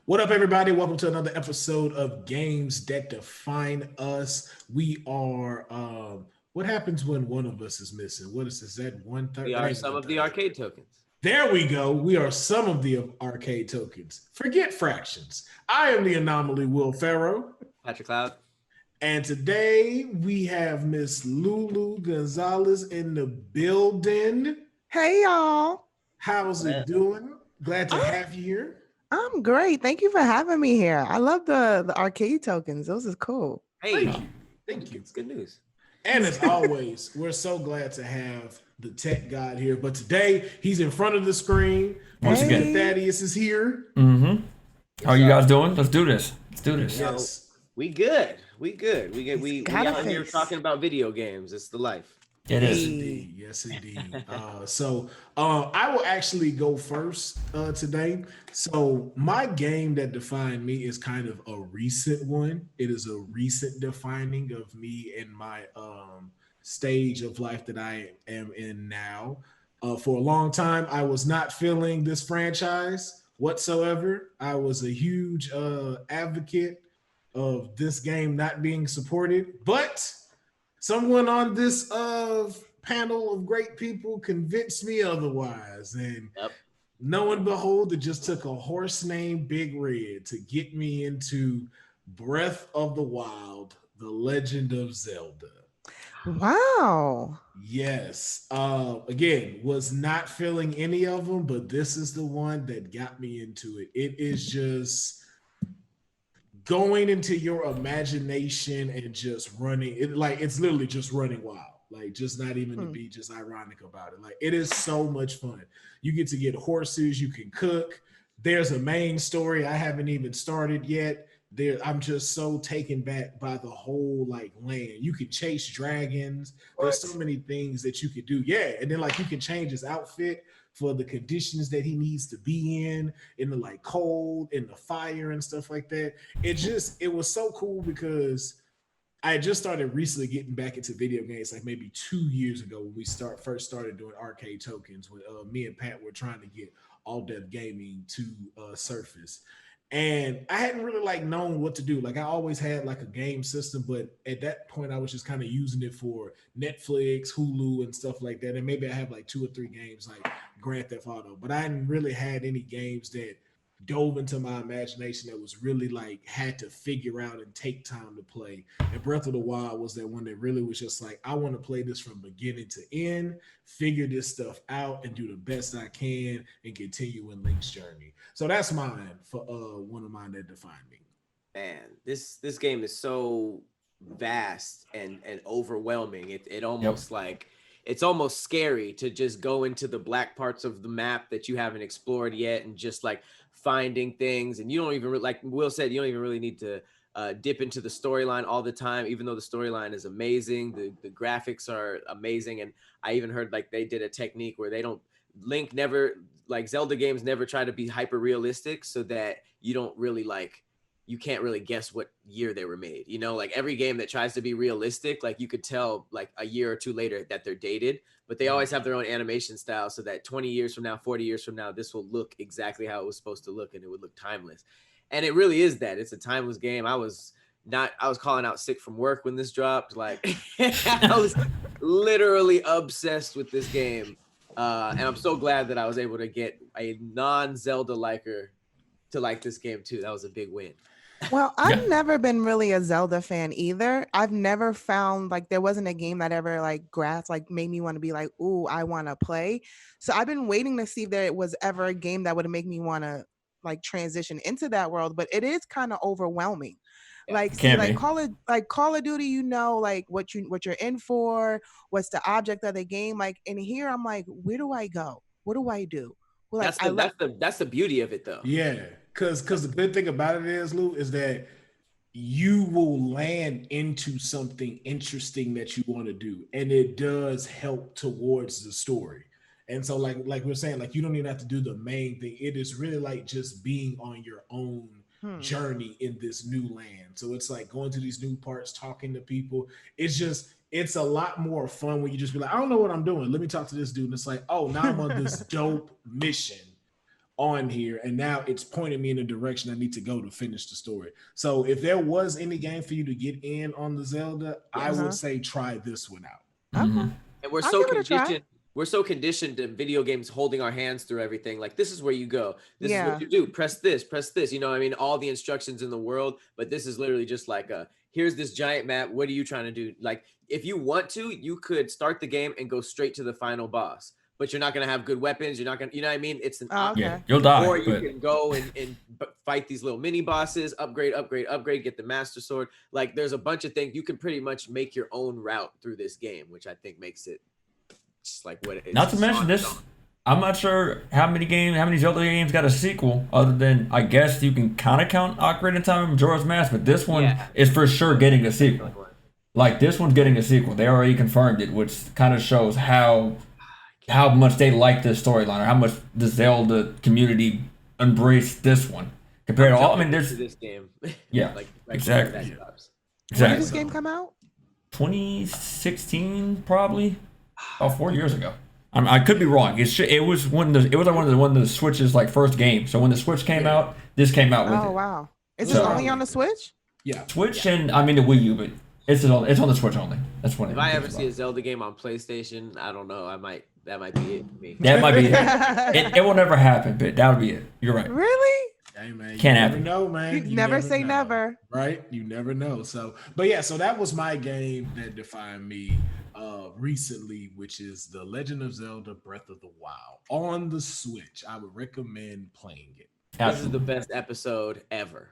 What up, everybody? Welcome to another episode of Games That Define Us. We are. What happens when one of us is missing? What is that? One third? We That are ain't some one of the third. arcade tokens. There we go. We are some of the arcade tokens. Forget fractions. I am the anomaly, Will Pharaoh, Patrick Cloud. and today we have Miss Lulu Gonzalez in the building. Hey y'all. How's it doing? Glad to I'm, have you here. I'm great. Thank you for having me here. I love the arcade tokens. Those is cool. Hey, Thank you. Thank you. it's good news. And as always, we're so glad to have the tech god here. But today, he's in front of the screen. Once again. Hey. Thaddeus is here. Mm-hmm. How are you guys doing? Let's do this. Let's do this. Yes. We good. We good. We got a out here face. talking about video games. It's the life. It Yes, is. indeed. Yes, indeed. I will actually go first today. So my game that defined me is kind of a recent one. It is a recent defining of me in my stage of life that I am in now. For a long time, I was not feeling this franchise whatsoever. I was a huge advocate of this game not being supported, but someone on this panel of great people convinced me otherwise. And Yep. lo and behold, it just took a horse named Big Red to get me into Breath of the Wild, The Legend of Zelda. Wow. Yes. Again, was not feeling any of them, but this is the one that got me into it. It is just going into your imagination and just running it, like it's literally just running wild, like just not even to be just ironic about it. Like it is so much fun. You get to get horses, you can cook. There's a main story I haven't even started yet. I'm just so taken back by the whole like land. You can chase dragons. There's so many things that you could do. Yeah, and then like you can change his outfit for the conditions that he needs to be in the like cold, in the fire and stuff like that. It was so cool because I just started recently getting back into video games, like maybe 2 years ago when we first started doing arcade tokens. When me and Pat were trying to get all dev gaming to surface, and I hadn't really like known what to do. Like I always had like a game system, but at that point I was just kind of using it for Netflix, Hulu, and stuff like that. And maybe I have like 2 or 3 games like Grand Theft Auto, but I hadn't really had any games that dove into my imagination that was really like had to figure out and take time to play. And Breath of the Wild was that one that really was just like, I want to play this from beginning to end, figure this stuff out, and do the best I can and continue in Link's journey. So that's mine for one of mine that defined me. Man, this game is so vast and overwhelming. It almost like it's almost scary to just go into the black parts of the map that you haven't explored yet and just like finding things. And you don't even like Will said, you don't even really need to dip into the storyline all the time, even though the storyline is amazing. The graphics are amazing. And I even heard like they did a technique where they don't Link never like Zelda games never try to be hyper realistic so that you don't really like you can't really guess what year they were made. You know, like every game that tries to be realistic, like you could tell like a year or two later that they're dated, but they always have their own animation style so that 20 years from now, 40 years from now, this will look exactly how it was supposed to look and it would look timeless. And it really is that. It's a timeless game. I was calling out sick from work when this dropped. Like I was literally obsessed with this game. And I'm so glad that I was able to get a non-Zelda liker to like this game too. That was a big win. Well, I've never been really a Zelda fan either. I've never found like there wasn't a game that ever like grasped, like made me want to be like, ooh, I want to play. So I've been waiting to see if there was ever a game that would make me want to like transition into that world. But it is kind of overwhelming. Yeah. Like, It see, can like be. Call of Duty, you know, like what you're in for, what's the object of the game. Like in here, I'm like, where do I go? What do I do? Well, like That's the beauty of it though. Yeah, because the good thing about it is, Lou, is that you will land into something interesting that you want to do, and it does help towards the story. And so, like we're saying, like you don't even have to do the main thing. It is really like just being on your own hmm. journey in this new land. So it's like going to these new parts, talking to people. It's a lot more fun when you just be like, I don't know what I'm doing. Let me talk to this dude. And it's like, oh, now I'm on this dope mission on here, and now it's pointing me in the direction I need to go to finish the story. So if there was any game for you to get in on the Zelda, I would say try this one out. Okay. And we're I'll so give it a try. conditioned. We're so conditioned to video games holding our hands through everything. Like, this is where you go. This is Yeah. what you do. Press this, press this. You know what I mean? All the instructions in the world. But this is literally just like here's this giant map. What are you trying to do? Like, if you want to, you could start the game and go straight to the final boss. But you're not going to have good weapons. You're not going to, you know what I mean? It's an option. Okay. Yeah, you'll die. Or you but can go and fight these little mini bosses, upgrade, get the master sword. Like, there's a bunch of things. You can pretty much make your own route through this game, which I think makes it just like what it is. not to mention this, I'm not sure how many Zelda games got a sequel, other than I guess you can kind of count Ocarina of Time and Majora's Mask, but this one is for sure getting a sequel. Like, this one's getting a sequel. They already confirmed it, which kind of shows how much they like this storyline, or how much the Zelda community embraced this one compared to all. I mean, there's this game. Yeah, like exactly. When did Exactly. this game come out? 2016, probably. About 4 years ago. I could be wrong. It was one of the Switch's like first game. So when the Switch came out, this came out with it. Oh wow! Is this only on the Switch? Yeah. Switch and I mean the Wii U, but it's on the Switch only. That's what. If I ever see a Zelda game on PlayStation, I don't know. That might be it for me. That might be it. It will never happen, but that'll be it. You're right. Really? Hey, man, Can't you happen. never know, man. You never say know, never. right? You never know. So, but yeah, so that was my game that defined me recently, which is The Legend of Zelda Breath of the Wild on the Switch. I would recommend playing it. This is the best episode ever.